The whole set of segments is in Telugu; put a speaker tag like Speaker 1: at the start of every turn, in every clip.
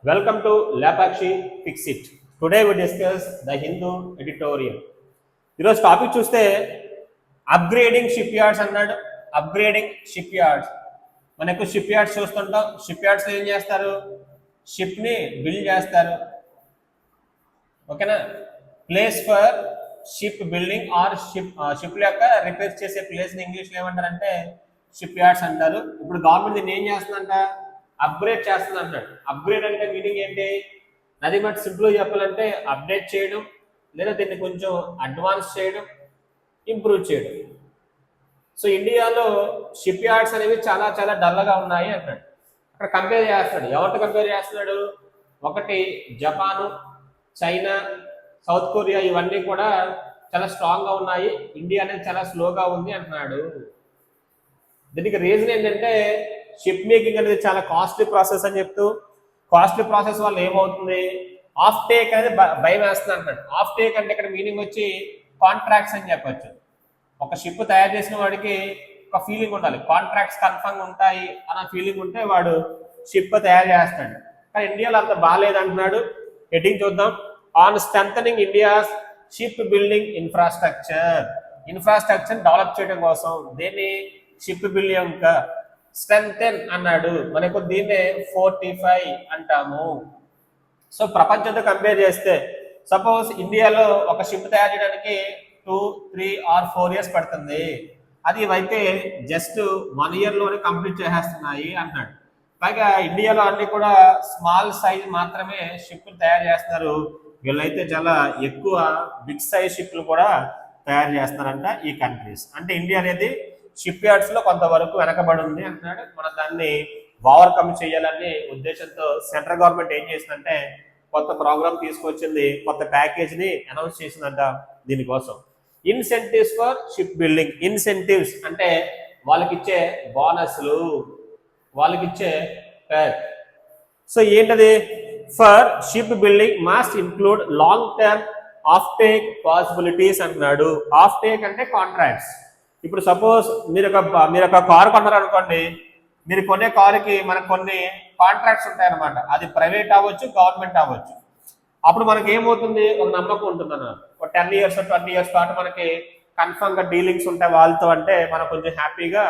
Speaker 1: Welcome to Lapakshi Fix It. Today we discuss the Hindu editorial. ఈరోజు టాపిక్ చూస్తే అప్గ్రేడింగ్ షిప్ యార్డ్స్ అన్నాడు. అప్గ్రేడింగ్ షిప్ యార్డ్స్, మనకు షిప్ యార్డ్స్ చూస్తుంటాం. షిప్ యార్డ్స్ ఏం చేస్తారు? షిప్ని బిల్డ్ చేస్తారు. ఓకేనా? Place for ship building or ship యొక్క రిపేర్ చేసే ప్లేస్ని ఇంగ్లీష్లో ఏమంటారంటే షిప్ యార్డ్స్ అంటారు. ఇప్పుడు గవర్నమెంట్ దీన్ని ఏం చేస్తుందంట? అప్గ్రేడ్ చేస్తుంది అంటాడు. అప్గ్రేడ్ అంటే మీనింగ్ ఏంటి? అది బట్ సింపుల్గా చెప్పాలంటే అప్డేట్ చేయడం, లేదా దీన్ని కొంచెం అడ్వాన్స్ చేయడం, ఇంప్రూవ్ చేయడం. సో ఇండియాలో షిప్ యార్డ్స్ అనేవి చాలా చాలా డల్గా ఉన్నాయి అంటాడు. అక్కడ కంపేర్ చేస్తాడు. ఎవరితో కంపేర్ చేస్తున్నాడు? ఒకటి జపాను, చైనా, సౌత్ కొరియా, ఇవన్నీ కూడా చాలా స్ట్రాంగ్గా ఉన్నాయి, ఇండియా అనేది చాలా స్లోగా ఉంది అంటున్నాడు. దీనికి రీజన్ ఏంటంటే షిప్ మేకింగ్ అనేది చాలా కాస్ట్లీ ప్రాసెస్ అని చెప్తూ, కాస్ట్లీ ప్రాసెస్ వల్ల ఏమవుతుంది? ఆఫ్ టేక్ అనేది భయం వేస్తుంది అంటాడు. ఆఫ్ టేక్ అంటే ఇక్కడ మీనింగ్ వచ్చి కాంట్రాక్ట్స్ అని చెప్పచ్చు. ఒక షిప్ తయారు చేసిన వాడికి ఒక ఫీలింగ్ ఉండాలి, కాంట్రాక్ట్స్ కన్ఫర్మ్ ఉంటాయి అన్న ఫీలింగ్ ఉంటే వాడు షిప్ తయారు చేస్తాడు. కానీ ఇండియాలో అంత బాగాలేదు అంటున్నాడు. హెడ్డింగ్ చూద్దాం. On strengthening India's ship building infrastructure. Infrastructure develop చేయడం కోసం దేన్ని? షిప్ బిల్డింగ్ స్ట్రెంథెన్ అన్నాడు. మనకు దీన్నే 45 అంటాము. సో ప్రపంచంతో కంపేర్ చేస్తే సపోజ్ ఇండియాలో ఒక షిప్ తయారు చేయడానికి 2, 3 or 4 years పడుతుంది. అది ఇవైతే జస్ట్ 1 yearలోనే కంప్లీట్ చేసేస్తున్నాయి అన్నాడు. పైగా ఇండియాలో అన్ని కూడా స్మాల్ సైజ్ మాత్రమే షిప్లు తయారు చేస్తున్నారు. వీళ్ళైతే చాలా ఎక్కువ బిగ్ సైజ్ షిప్లు కూడా తయారు చేస్తున్నారంట ఈ కంట్రీస్. అంటే ఇండియా అనేది షిప్ యార్డ్స్ లో కొంతవరకు వెనకబడి ఉంది అంటున్నాడు. మనం దాన్ని ఓవర్కమ్ చేయాలనే ఉద్దేశంతో సెంట్రల్ గవర్నమెంట్ ఏం చేసిందంటే కొత్త ప్రోగ్రామ్ తీసుకొచ్చింది, కొత్త ప్యాకేజ్ ని అనౌన్స్ చేసిందంట దీనికోసం. Incentives for ship building. Incentives అంటే వాళ్ళకి ఇచ్చే బోనస్లు, వాళ్ళకి ఇచ్చే పేర్. సో ఏంటది? For ship building must include long term of take possibilities అంటున్నాడు. ఆఫ్ టేక్ అంటే కాంట్రాక్ట్స్. ఇప్పుడు సపోజ్ మీరు ఒక కారు కొన్నారనుకోండి, మీరు కొనే కారుకి మనకు కొన్ని కాంట్రాక్ట్స్ ఉంటాయన్నమాట. అది ప్రైవేట్ అవ్వచ్చు, గవర్నమెంట్ అవ్వచ్చు. అప్పుడు మనకి ఏమవుతుంది? ఒక నమ్మకం ఉంటుంది అన్నమాట. ఒక 10 years 20 years పాటు మనకి కన్ఫర్మ్గా డీలింగ్స్ ఉంటాయి వాళ్ళతో. అంటే మనం కొంచెం హ్యాపీగా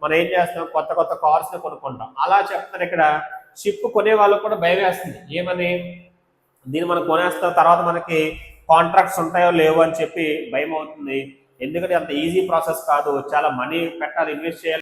Speaker 1: మనం ఏం చేస్తాం? కొత్త కొత్త కార్స్ని కొనుక్కుంటాం. అలా చెప్తారు ఇక్కడ. షిప్ కొనే వాళ్ళకు కూడా భయం వేస్తుంది. ఏమని? దీన్ని మనం కొనేస్తాం, తర్వాత మనకి కాంట్రాక్ట్స్ ఉంటాయో లేవో అని చెప్పి భయం అవుతుంది. ఎందుకంటే అంత ఈజీ ప్రాసెస్ కాదు, చాలా మనీ పెట్టాలి, ఇన్వెస్ట్ చేయాలి.